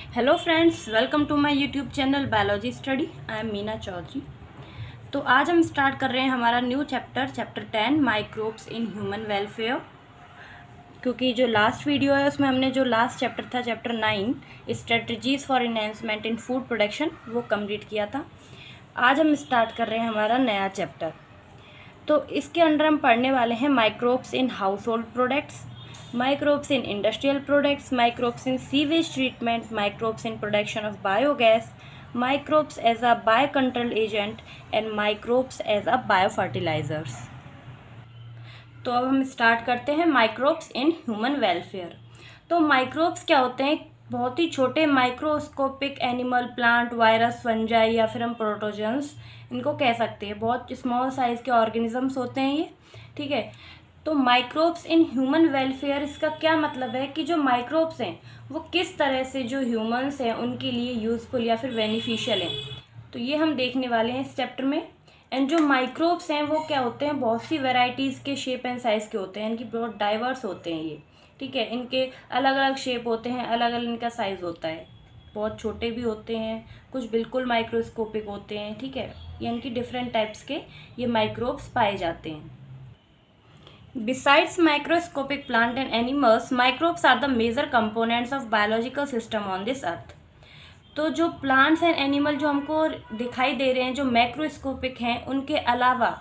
Hello friends, welcome to my YouTube channel biology study. I am Meena Chaudhary. तो आज हम start कर रहे हैं हमारा new chapter 10 microbes in human welfare. क्योंकि जो लास्ट वीडियो है उसमें हमने जो लास्ट चैप्टर था chapter 9 strategies for enhancement in food production वो कंप्लीट किया था। आज हम स्टार्ट कर रहे हैं हमारा नया चैप्टर। तो इसके अंदर हम पढ़ने वाले हैं microbes in house hold products, microbes in industrial products, microbes in sewage treatment, microbes in production of biogas, microbes as a biocontrol agent and microbes as a biofertilizers। तो अब हम स्टार्ट करते हैं माइक्रोब्स इन ह्यूमन वेलफेयर। तो microbes क्या होते हैं? बहुत ही छोटे microscopic animal, plant, virus, fungi या फिर हम प्रोटोजन्स इनको कह सकते हैं। बहुत स्मॉल साइज़ के ऑर्गेनिजम्स होते हैं ये, ठीक है। तो माइक्रोब्स इन ह्यूमन वेलफेयर, इसका क्या मतलब है कि जो माइक्रोब्स हैं वो किस तरह से जो ह्यूमंस हैं उनके लिए यूज़फुल या फिर बेनिफिशियल हैं, तो ये हम देखने वाले हैं इस चैप्टर में। एंड जो माइक्रोब्स हैं वो क्या होते हैं, बहुत सी वेराइटीज़ के शेप एंड साइज़ के होते हैं, इनकी बहुत डाइवर्स होते हैं ये, ठीक है। इनके अलग अलग शेप होते हैं, अलग अलग इनका साइज़ होता है। बहुत छोटे भी होते हैं, कुछ बिल्कुल माइक्रोस्कोपिक होते हैं, ठीक है। ये इनकी डिफरेंट टाइप्स के ये माइक्रोब्स पाए जाते हैं। Besides microscopic plant and animals, microbes are the major components of biological system on this earth। तो जो प्लांट्स एंड एनिमल जो हमको दिखाई दे रहे हैं जो मैक्रोस्कोपिक हैं, उनके अलावा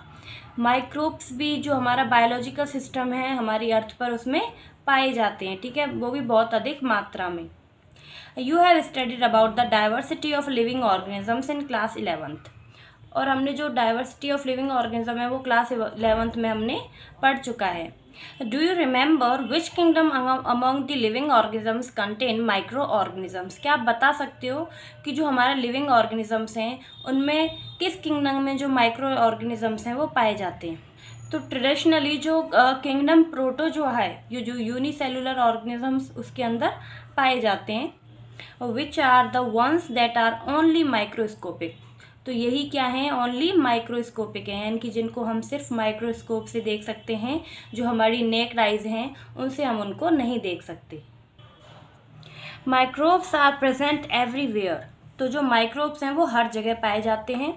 माइक्रोब्स भी जो हमारा बायोलॉजिकल सिस्टम है हमारी अर्थ पर उसमें पाए जाते हैं, ठीक है, वो भी बहुत अधिक मात्रा में। You have studied about the diversity of living organisms in class 11th। और हमने जो डाइवर्सिटी ऑफ लिविंग ऑर्गेनिज्म है वो क्लास 11th में हमने पढ़ चुका है। Do you remember which kingdom among the living organisms contain micro organisms? क्या आप बता सकते हो कि जो हमारे लिविंग ऑर्गेनिजम्स हैं उनमें किस किंगडम में जो माइक्रो ऑर्गेनिजम्स हैं वो पाए जाते हैं? तो ट्रेडिशनली जो किंगडम प्रोटो जो है, ये जो यूनिसेलुलर ऑर्गेनिजम्स उसके अंदर पाए जाते हैं। Which are the ones that are only microscopic? तो यही क्या है, ओनली माइक्रोस्कोपिक है, यानी कि जिनको हम सिर्फ माइक्रोस्कोप से देख सकते हैं, जो हमारी नेक्ड आइज हैं उनसे हम उनको नहीं देख सकते। Microbes are present everywhere. तो जो माइक्रोब्स हैं वो हर जगह पाए जाते हैं,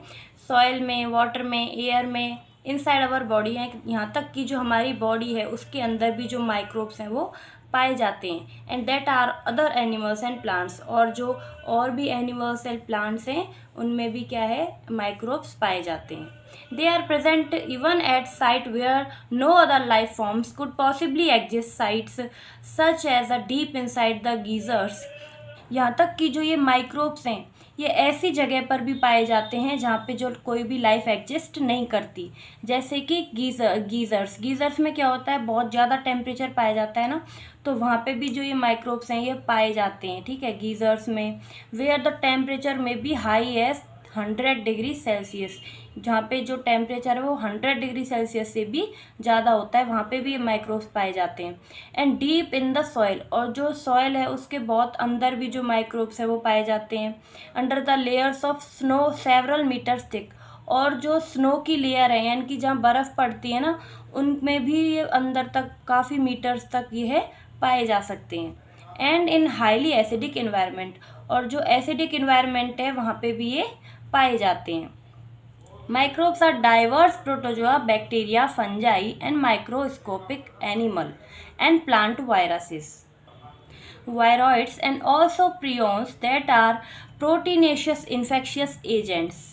सॉइल में, वाटर में, एयर में, इनसाइड आवर बॉडी है, यहाँ तक कि जो हमारी बॉडी है उसके अंदर भी जो माइक्रोब्स हैं वो पाए जाते हैं। And that are other animals and plants, और जो और भी एनिमल्स एंड प्लांट्स हैं उनमें भी क्या है, माइक्रोब्स पाए जाते हैं। They are present even at site where no other life forms could possibly exist, sites such as a deep inside the geysers. यहाँ तक कि जो ये माइक्रोब्स हैं ये ऐसी जगह पर भी पाए जाते हैं जहाँ पे जो कोई भी लाइफ एग्जिस्ट नहीं करती, जैसे कि गीज़र्स में क्या होता है, बहुत ज़्यादा टेम्परेचर पाया जाता है ना, तो वहाँ पे भी जो ये माइक्रोब्स हैं ये पाए जाते हैं, ठीक है, गीज़र्स में। Where the temperature may be high as 100 degree Celsius, जहाँ पे जो टेम्परेचर है वो 100 डिग्री सेल्सियस से भी ज़्यादा होता है, वहाँ पे भी ये माइक्रोब्स पाए जाते हैं। And deep in the soil, और जो सॉइल है उसके बहुत अंदर भी जो माइक्रोब्स है वो पाए जाते हैं। Under the layers of snow several metres thick, और जो स्नो की लेयर है यानी कि जहाँ बर्फ़ पड़ती है ना, उनमें भी ये अंदर तक काफ़ी मीटर्स तक ये है पाए जा सकते हैं। And in highly acidic environment, और जो एसिडिक इन्वायरमेंट है वहाँ पे भी ये पाए जाते हैं। Microbes are diverse protozoa, bacteria, fungi and microscopic animal and plant viruses, viroids and also prions that are proteinaceous infectious agents।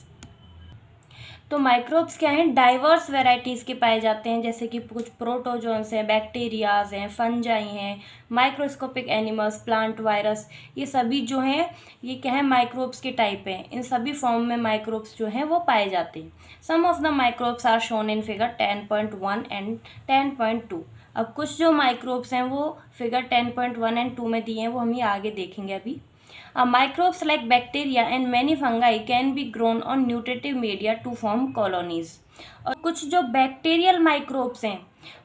तो माइक्रोब्स क्या हैं, डाइवर्स वेराइटीज़ के पाए जाते हैं, जैसे कि कुछ प्रोटोजोन्स हैं, बैक्टीरियाज हैं, फंजाई हैं, माइक्रोस्कोपिक एनिमल्स, प्लांट, वायरस, ये सभी जो हैं ये क्या है, माइक्रोब्स के टाइप हैं। इन सभी फॉर्म में माइक्रोब्स जो हैं वो पाए जाते हैं। Some of the microbes are shown in figure 10.1 and 10.2। अब कुछ जो माइक्रोब्स हैं वो फिगर 10.1 एंड 2 में दिए हैं, वो हम ये आगे देखेंगे अभी। Microbes like bacteria and many fungi can be grown on nutritive media to form colonies। और कुछ जो बैक्टीरियल माइक्रोब्स हैं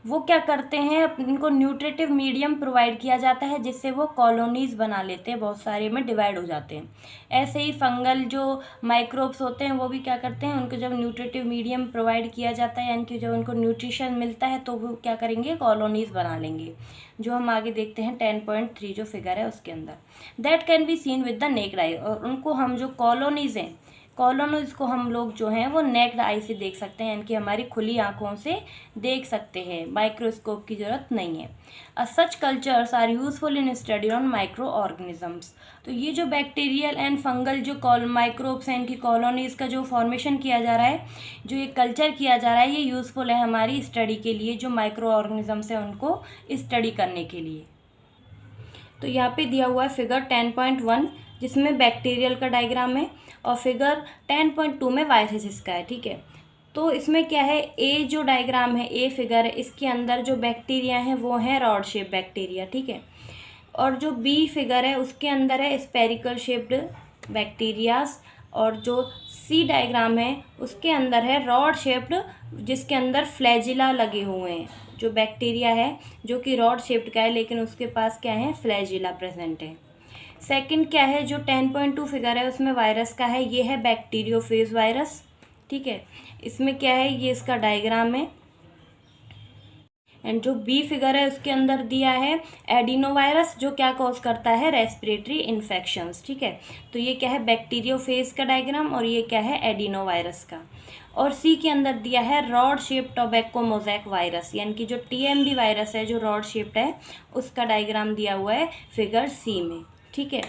वो क्या करते हैं, इनको न्यूट्रिटिव मीडियम प्रोवाइड किया जाता है जिससे वो कॉलोनीज़ बना लेते हैं, बहुत सारे में डिवाइड हो जाते हैं। ऐसे ही फंगल जो माइक्रोब्स होते हैं वो भी क्या करते हैं, उनको जब न्यूट्रिटिव मीडियम प्रोवाइड किया जाता है यानी कि जब उनको न्यूट्रिशन मिलता है तो वो क्या करेंगे, कॉलोनीज़ बना लेंगे, जो हम आगे देखते हैं 10.3 जो फिगर है उसके अंदर। That can be seen with the necked आई, और उनको हम जो कॉलोनीज़ हैं, कॉलोनीज़ को हम लोग जो हैं वो नेक्ड आई से देख सकते हैं, यानी कि हमारी खुली आंखों से देख सकते हैं, माइक्रोस्कोप की ज़रूरत नहीं है। Such cultures are useful in study on microorganisms. तो ये जो बैक्टीरियल एंड फंगल जो माइक्रोब्स हैं, इनकी कॉलोनीज़ का जो फॉर्मेशन किया जा रहा है, जो ये कल्चर किया जा रहा है, ये यूज़फुल है हमारी स्टडी के लिए, जो माइक्रो ऑर्गेनिजम्स हैं उनको स्टडी करने के लिए। तो यहाँ पे दिया हुआ है फिगर 10.1 जिसमें बैक्टीरियल का डायग्राम है, और फिगर 10.2 में वायरसेस का है, ठीक है। तो इसमें क्या है, ए जो डायग्राम है, ए फिगर है, इसके अंदर जो बैक्टीरिया हैं वो हैं रॉड शेप बैक्टीरिया, ठीक है। और जो बी फिगर है उसके अंदर है स्पेरिकल शेप्ड बैक्टीरियाज, और जो सी डायग्राम है उसके अंदर है रॉड शेप्ड, जिसके अंदर फ्लैजिला लगे हुए हैं, जो बैक्टीरिया है जो कि रॉड शेप्ड का है लेकिन उसके पास क्या है, फ्लैजिला प्रेजेंट है। सेकंड क्या है, जो 10.2 फिगर है उसमें वायरस का है, ये है बैक्टीरियोफेज वायरस, ठीक है। इसमें क्या है, ये इसका डायग्राम है। एंड जो बी फिगर है उसके अंदर दिया है एडिनोवायरस, जो क्या कॉज करता है, रेस्पिरेटरी इन्फेक्शंस, ठीक है। तो ये क्या है, बैक्टीरियोफेज का डायग्राम, और ये क्या है, एडिनोवायरस का। और सी के अंदर दिया है rod shape tobacco mosaic virus, यानी कि जो टीएमबी वायरस है जो रॉड शेप्ड है उसका डायग्राम दिया हुआ है फिगर सी में, ठीक है।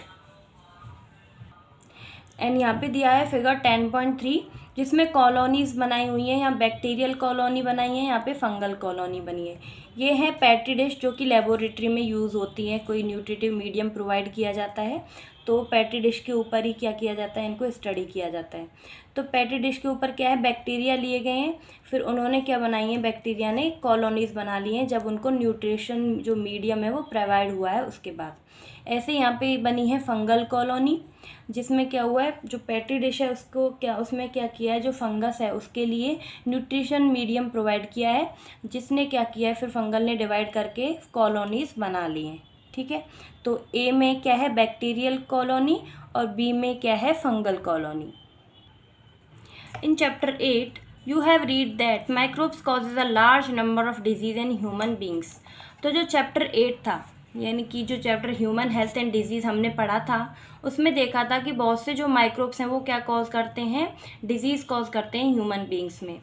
एंड यहाँ पे दिया है फिगर 10.3 जिसमें कॉलोनीज़ बनाई हुई हैं, यहाँ बैक्टीरियल कॉलोनी बनाई है, यहाँ पे फंगल कॉलोनी बनी है। ये है पेट्री डिश जो कि लेबोरेटरी में यूज़ होती है, कोई न्यूट्रिटिव मीडियम प्रोवाइड किया जाता है तो पेट्री डिश के ऊपर ही क्या किया जाता है, इनको स्टडी किया जाता है। तो पेट्री डिश के ऊपर क्या है, बैक्टीरिया लिए गए हैं, फिर उन्होंने क्या बनाई है, बैक्टीरिया ने कॉलोनीज़ बना ली हैं जब उनको न्यूट्रिशन जो मीडियम है वो प्रोवाइड हुआ है उसके बाद। ऐसे यहाँ पे बनी है फंगल कॉलोनी, जिसमें क्या हुआ है, जो पेट्री डिश है उसको क्या, उसमें क्या किया है, जो फंगस है उसके लिए न्यूट्रिशन मीडियम प्रोवाइड किया है, जिसने क्या किया है, फिर फंगल ने डिवाइड करके कॉलोनीज़ बना ली हैं, ठीक है। तो ए में क्या है, बैक्टीरियल कॉलोनी, और बी में क्या है, fungal colony. In chapter 8 you have read that microbes causes a large number of disease in human beings। तो जो चैप्टर 8 था, यानी कि जो chapter human health and disease हमने पढ़ा था, उसमें देखा था कि बहुत से जो माइक्रोब्स हैं वो क्या कॉज करते हैं, डिजीज़ कॉज करते हैं ह्यूमन बींग्स में।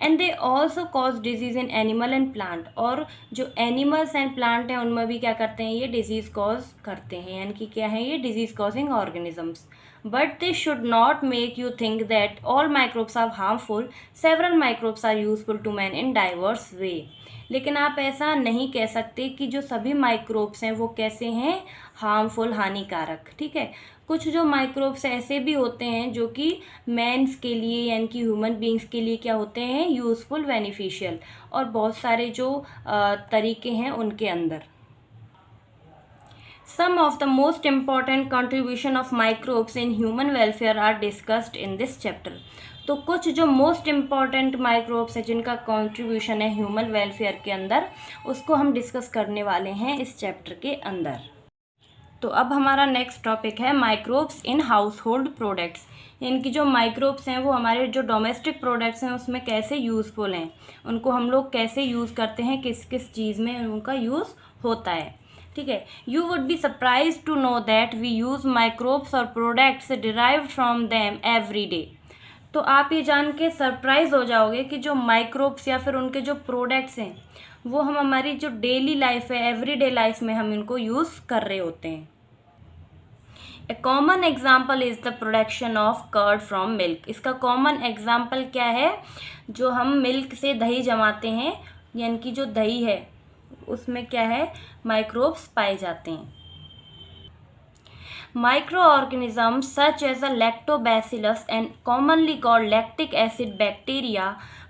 And they also cause disease in animal and plant, और जो एनिमल्स एंड प्लांट हैं उनमें भी क्या करते हैं, ये डिजीज़ कॉज करते हैं, यानी कि क्या है, ये disease causing organisms. But this should not make you think that all microbes are harmful. Several microbes are useful to man in diverse way। लेकिन आप ऐसा नहीं कह सकते कि जो सभी माइक्रोब्स हैं वो कैसे हैं, हार्मफुल, हानिकारक, ठीक है। कुछ जो माइक्रोब्स ऐसे भी होते हैं जो कि मैंस के लिए यानी कि ह्यूमन बींग्स के लिए क्या होते हैं, यूज़फुल, बेनिफिशियल, और बहुत सारे जो तरीके हैं उनके अंदर। Some of the most important contribution of microbes in human welfare are discussed in this chapter। तो कुछ जो मोस्ट इम्पॉर्टेंट माइक्रोब्स हैं जिनका कंट्रीब्यूशन है ह्यूमन वेलफेयर के अंदर, उसको हम डिस्कस करने वाले हैं इस चैप्टर के अंदर। तो अब हमारा नेक्स्ट टॉपिक है microbes in house hold products, यानी कि जो माइक्रोब्स हैं वो हमारे जो डोमेस्टिक प्रोडक्ट्स हैं उसमें कैसे यूज़फुल हैं, उनको हम लोग कैसे यूज़ करते हैं, किस किस चीज़ में उनका यूज़ होता है, ठीक है। You would be surprise to know that we use microbes और products derived from them every day. तो आप ये जान के सरप्राइज हो जाओगे कि जो माइक्रोब्स या फिर उनके जो प्रोडक्ट्स हैं वो हम हमारी जो डेली लाइफ है, एवरीडे लाइफ में हम इनको यूज़ कर रहे होते हैं। A common example is the production of curd from milk. इसका कॉमन एग्जाम्पल क्या है, जो हम मिल्क से दही जमाते हैं, यानी कि जो दही है उसमें क्या है, माइक्रोब्स पाए जाते हैं। Microorganisms such as a lactobacillus and commonly called lactic acid bacteria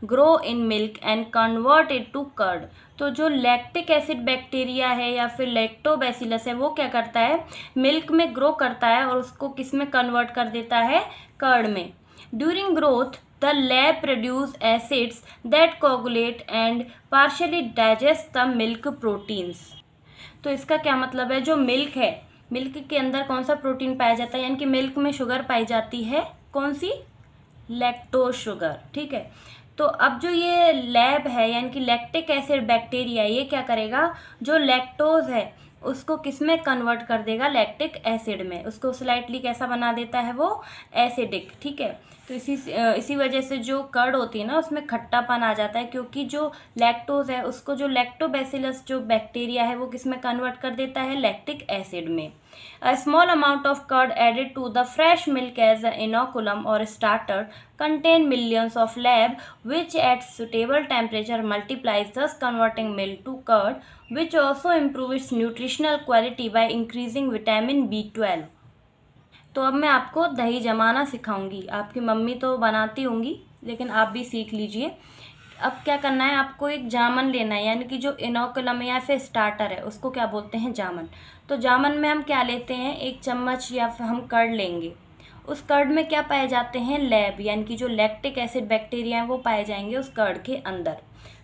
grow in milk and convert it to curd। तो जो लैक्टिक एसिड बैक्टीरिया है या फिर लैक्टोबैसिलस है वो क्या करता है, मिल्क में ग्रो करता है और उसको किस में कन्वर्ट कर देता है, कर्ड में। During growth The lab produce acids that coagulate and partially digest the milk proteins. तो इसका क्या मतलब है, जो मिल्क है, मिल्क के अंदर कौन सा प्रोटीन पाया जाता है, यानी कि मिल्क में शुगर पाई जाती है, कौन सी, लैक्टोज शुगर, ठीक है। तो अब जो ये लैब है यानी कि लैक्टिक एसिड बैक्टीरिया, ये क्या करेगा, जो लैक्टोज है उसको किस में कन्वर्ट कर देगा, लैक्टिक एसिड में, उसको स्लाइटली कैसा बना देता है, वो एसिडिक, ठीक है। तो इसी वजह से जो कर्ड होती है ना उसमें खट्टापन आ जाता है, क्योंकि जो लैक्टोज है उसको जो लैक्टोबैसिलस जो बैक्टीरिया है वो किस में कन्वर्ट कर देता है, लैक्टिक एसिड में। A small amount of curd added to the fresh milk as an inoculum or starter contain millions of lab which at suitable temperature multiplies, thus converting milk to curd, which also improves its nutritional quality by increasing vitamin B12. तो अब मैं आपको दही जमाना सिखाऊंगी। आपकी mummy तो बनाती होंगी लेकिन आप भी सीख लीजिए। अब क्या करना है, आपको एक जामन लेना है, यानी कि जो इनोकुलम या फिर स्टार्टर है उसको क्या बोलते हैं, जामन। तो जामन में हम क्या लेते हैं, 1 चम्मच या फिर हम कर्ड लेंगे। उस कर्ड में क्या पाए जाते हैं, लैब, यानी कि जो लैक्टिक एसिड बैक्टीरिया हैं वो पाए जाएंगे उस कर्ड के अंदर।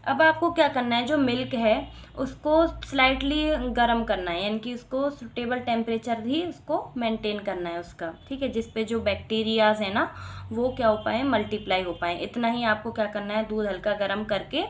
अब आपको क्या करना है, जो मिल्क है उसको स्लाइटली गर्म करना है, यानी कि उसको सुटेबल टेम्परेचर ही उसको मेंटेन करना है उसका, ठीक है, जिस पे जो बैक्टीरियाज है ना वो क्या हो पाए, मल्टीप्लाई हो पाए। इतना ही आपको क्या करना है, दूध हल्का गर्म करके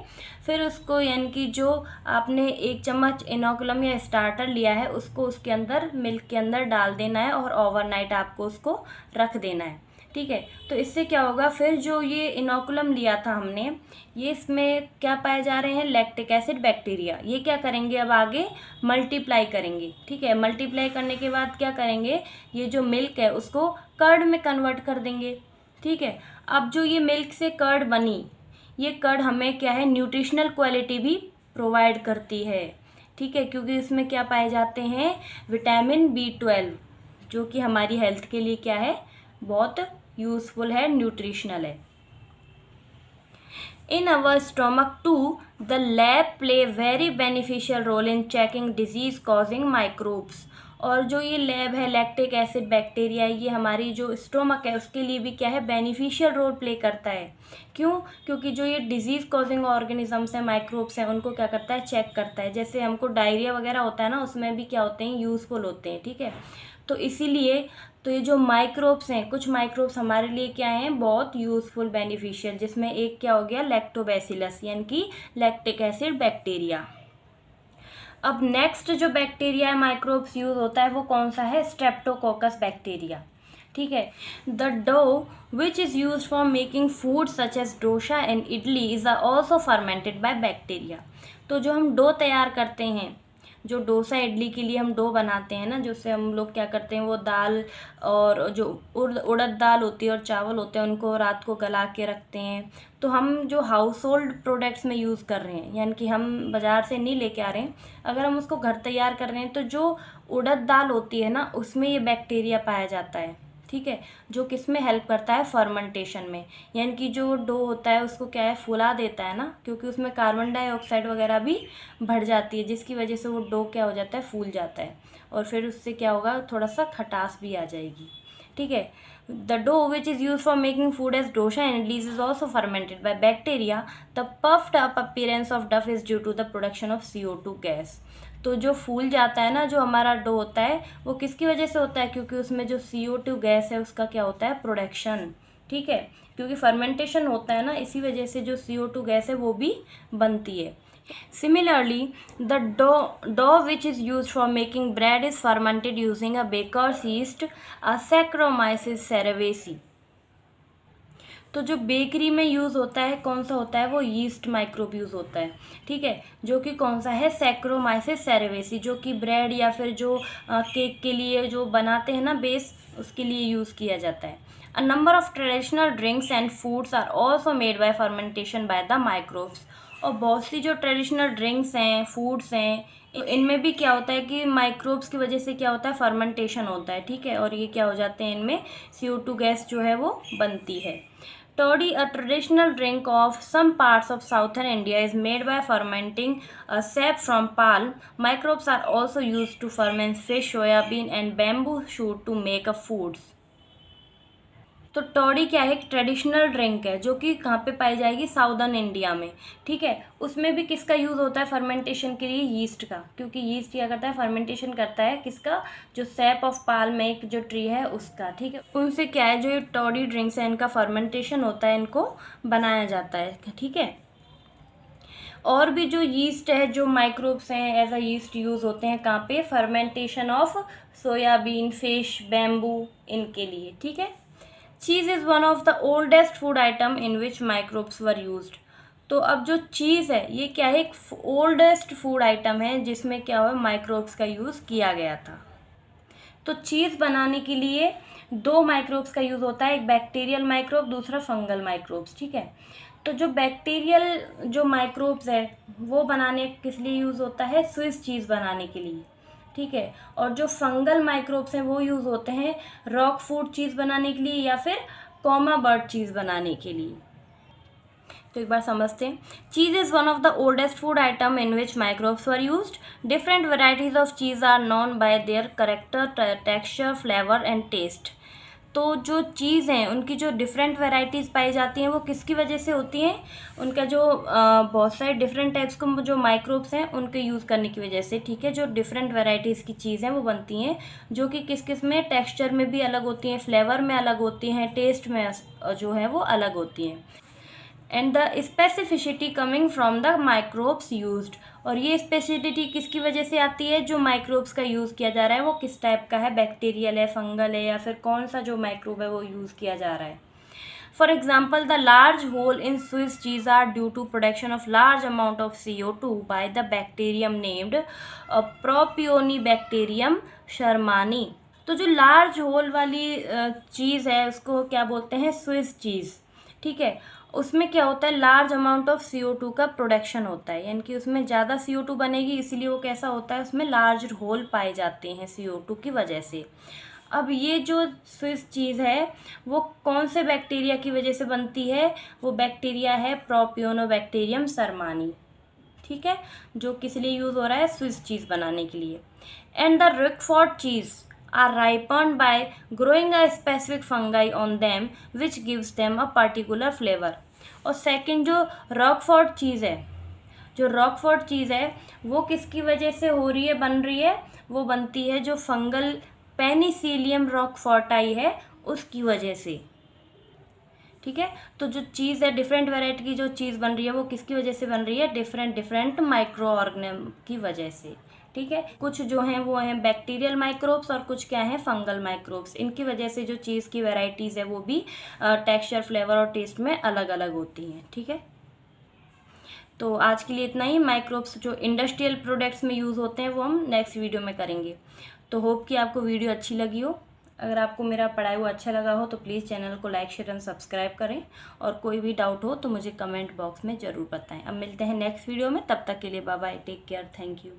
फिर उसको, यानी कि जो आपने 1 चम्मच इनोकुलम या स्टार्टर लिया है उसको उसके अंदर, मिल्क के अंदर डाल देना है और ओवरनाइट आपको उसको रख देना है, ठीक है। तो इससे क्या होगा, फिर जो ये इनोकुलम लिया था हमने, ये इसमें क्या पाए जा रहे हैं, लैक्टिक एसिड बैक्टीरिया, ये क्या करेंगे, अब आगे मल्टीप्लाई करेंगे, ठीक है। मल्टीप्लाई करने के बाद क्या करेंगे, ये जो मिल्क है उसको कर्ड में कन्वर्ट कर देंगे, ठीक है। अब जो ये मिल्क से कर्ड बनी, ये कर्ड हमें क्या है, न्यूट्रिशनल क्वालिटी भी प्रोवाइड करती है, ठीक है, क्योंकि इसमें क्या पाए जाते हैं, विटामिन B12, जो कि हमारी हेल्थ के लिए क्या है, बहुत यूजफुल है, न्यूट्रिशनल है। In our stomach too, the lab play very beneficial role in checking disease causing microbes. और जो ये लैब है, लैक्टिक एसिड बैक्टीरिया, ये हमारी जो स्टोमक है उसके लिए भी क्या है, बेनिफिशियल रोल प्ले करता है। क्यों, क्योंकि जो ये डिजीज़ कॉजिंग ऑर्गेनिजम्स हैं, माइक्रोब्स हैं, उनको क्या करता है, चेक करता है। जैसे हमको डायरिया वगैरह होता है ना, उसमें भी क्या होते हैं, यूज़फुल होते हैं, ठीक है। तो इसीलिए तो ये जो माइक्रोब्स हैं, कुछ माइक्रोब्स हमारे लिए क्या हैं, बहुत यूज़फुल, बेनिफिशियल, जिसमें एक क्या हो गया, लैक्टोबैसिलस, यानी कि लैक्टिक एसिड बैक्टीरिया। अब नेक्स्ट जो बैक्टीरिया है, माइक्रोब्स यूज होता है, वो कौन सा है, स्ट्रेप्टोकोकस बैक्टीरिया, ठीक है। The dough which is use for making food such as dosa and idli is also fermented by bacteria. तो जो हम डो तैयार करते हैं, जो डोसा इडली के लिए हम डो बनाते हैं ना, जिससे हम लोग क्या करते हैं, वो दाल और जो उड़द दाल होती है और चावल होते हैं उनको रात को गला के रखते हैं। तो हम जो हाउस होल्ड प्रोडक्ट्स में यूज़ कर रहे हैं, यानी कि हम बाज़ार से नहीं लेके आ रहे हैं, अगर हम उसको घर तैयार कर रहे हैं तो जो उड़द दाल होती है ना उसमें ये बैक्टीरिया पाया जाता है, ठीक है, जो किस में हेल्प करता है, फर्मेंटेशन में। यानी कि जो डो होता है उसको क्या है, फुला देता है ना, क्योंकि उसमें कार्बन डाइऑक्साइड वगैरह भी बढ़ जाती है, जिसकी वजह से वो डो क्या हो जाता है, फूल जाता है, और फिर उससे क्या होगा, थोड़ा सा खटास भी आ जाएगी, ठीक है। The dough which is use for making food as dosa and idlis is also fermented by bacteria. The puffed up appearance of dough is due to the production of CO2 gas. तो जो फूल जाता है ना, जो हमारा डो होता है, वो किसकी वजह से होता है, क्योंकि उसमें जो CO2 गैस है उसका क्या होता है, प्रोडक्शन, ठीक है, क्योंकि फर्मेंटेशन होता है ना, इसी वजह से जो CO2 गैस है वो भी बनती है। Similarly, the dough which is used for making bread is fermented using a baker's yeast, a Saccharomyces cerevisiae. तो जो बेकरी में यूज़ होता है कौन सा होता है, वो यीस्ट माइक्रोब यूज़ होता है, ठीक है, जो कि कौन सा है, सैक्रोमाइसिस सेरेवेसी, जो कि ब्रेड या फिर जो केक के लिए जो बनाते हैं ना बेस, उसके लिए यूज़ किया जाता है। A number of traditional drinks and foods are also made by fermentation by the microbes. और बहुत सी जो ट्रेडिशनल ड्रिंक्स हैं, फूड्स हैं, इनमें भी क्या होता है कि माइक्रोब्स की वजह से क्या होता है, फर्मेंटेशन होता है, ठीक है, और ये क्या हो जाते हैं, इनमें CO2 गैस जो है वो बनती है। Toddy, a traditional drink of some parts of southern India, is made by fermenting a sap from palm. Microbes are also used to ferment fish, soya bean, and bamboo shoot to make a foods. तो टोडी क्या है, एक traditional drink है जो कि कहाँ पे पाई जाएगी, साउदर्न इंडिया में, ठीक है। उसमें भी किसका यूज़ होता है फर्मेंटेशन के लिए, यीस्ट का, क्योंकि यीस्ट क्या करता है, फर्मेंटेशन करता है किसका, जो सैप ऑफ पाल्म एक जो ट्री है उसका, ठीक है। उनसे क्या है, जो ये टोडी ड्रिंक्स है इनका फर्मेंटेशन होता है, इनको बनाया जाता है, ठीक है। और भी जो यीस्ट है, जो माइक्रोब्स हैं एज अ यीस्ट यूज़ होते हैं कहाँ पे, fermentation of soybean, fish, bamboo, इनके लिए, ठीक है। Cheese is one of the oldest food item in which microbes were used. तो अब जो चीज़ है ये क्या है, एक ओल्डेस्ट फूड आइटम है जिसमें क्या हुआ, माइक्रोब्स का यूज़ किया गया था। तो चीज़ बनाने के लिए दो माइक्रोब्स का यूज़ होता है, एक बैक्टीरियल माइक्रोब, दूसरा फंगल माइक्रोब्स, ठीक है। तो जो बैक्टीरियल जो माइक्रोब्स है वो बनाने किस लिए यूज़ होता है, स्विस चीज़ बनाने के लिए, ठीक है। और जो फंगल माइक्रोब्स हैं वो यूज़ होते हैं रॉक फूड चीज़ बनाने के लिए या फिर कॉमा बर्ड चीज़ बनाने के लिए। तो एक बार समझते हैं। Cheese is one of the oldest food item in which microbes were used. Different varieties of cheese are known by their character, texture, flavour and taste. तो जो चीज़ हैं उनकी जो डिफरेंट वैरायटीज़ पाई जाती हैं वो किसकी वजह से होती हैं, उनका जो बहुत सारे डिफरेंट टाइप्स के जो माइक्रोब्स हैं उनके यूज़ करने की वजह से, ठीक है। जो डिफरेंट वैरायटीज़ की चीज़ हैं वो बनती हैं, जो कि किस किस में, टेक्सचर में भी अलग होती हैं, फ्लेवर में अलग होती हैं, टेस्ट में जो है वो अलग होती हैं। And the specificity coming from the microbes used. और ये स्पेसिफिसिटी किसकी वजह से आती है, जो माइक्रोब्स का यूज़ किया जा रहा है वो किस टाइप का है, बैक्टीरियल है, फंगल है, या फिर कौन सा जो माइक्रोब है वो यूज़ किया जा रहा है। For example, the large hole in Swiss cheese are due to production of large amount of CO2 by the bacterium named propionibacterium shermanii. तो जो लार्ज होल वाली चीज़ है उसको क्या बोलते हैं, स्विस चीज़, ठीक है। उसमें क्या होता है, लार्ज अमाउंट ऑफ CO2 का प्रोडक्शन होता है, यानी कि उसमें ज़्यादा CO2 बनेगी, इसीलिए वो कैसा होता है, उसमें लार्ज होल पाए जाते हैं CO2 की वजह से। अब ये जो स्विस चीज़ है वो कौन से बैक्टीरिया की वजह से बनती है, वो बैक्टीरिया है प्रोपियोनोबैक्टीरियम शर्मानी, ठीक है, जो किस लिए यूज़ हो रहा है, स्विस चीज़ बनाने के लिए। And the Roquefort cheese are ripened by growing a specific fungi on them which gives them a particular flavor। और सेकंड जो रॉकफोर्ट चीज़ है, जो रॉकफोर्ट चीज़ है वो किसकी वजह से हो रही है, बन रही है, वो बनती है जो फंगल पेनिसिलियम रॉकफोर्टाई है उसकी वजह से, ठीक है। तो जो चीज़ है, डिफरेंट वैरायटी की जो चीज़ बन रही है वो किसकी वजह से बन रही है, डिफरेंट माइक्रो ऑर्गेनिज्म की वजह से, ठीक है। कुछ जो हैं वो हैं बैक्टीरियल माइक्रोब्स और कुछ क्या है, फंगल माइक्रोब्स। इनकी वजह से जो चीज़ की वैरायटीज़ है वो भी टेक्सचर, फ्लेवर और टेस्ट में अलग अलग होती हैं, ठीक है। तो आज के लिए इतना ही। माइक्रोब्स जो इंडस्ट्रियल प्रोडक्ट्स में यूज़ होते हैं वो हम नेक्स्ट वीडियो में करेंगे। तो होप कि आपको वीडियो अच्छी लगी हो। अगर आपको मेरा पढ़ाई हुआ अच्छा लगा हो तो प्लीज़ चैनल को लाइक, शेयर एंड सब्सक्राइब करें, और कोई भी डाउट हो तो मुझे कमेंट बॉक्स में ज़रूर बताएं। अब मिलते हैं नेक्स्ट वीडियो में, तब तक के लिए bye bye, take care, thank you.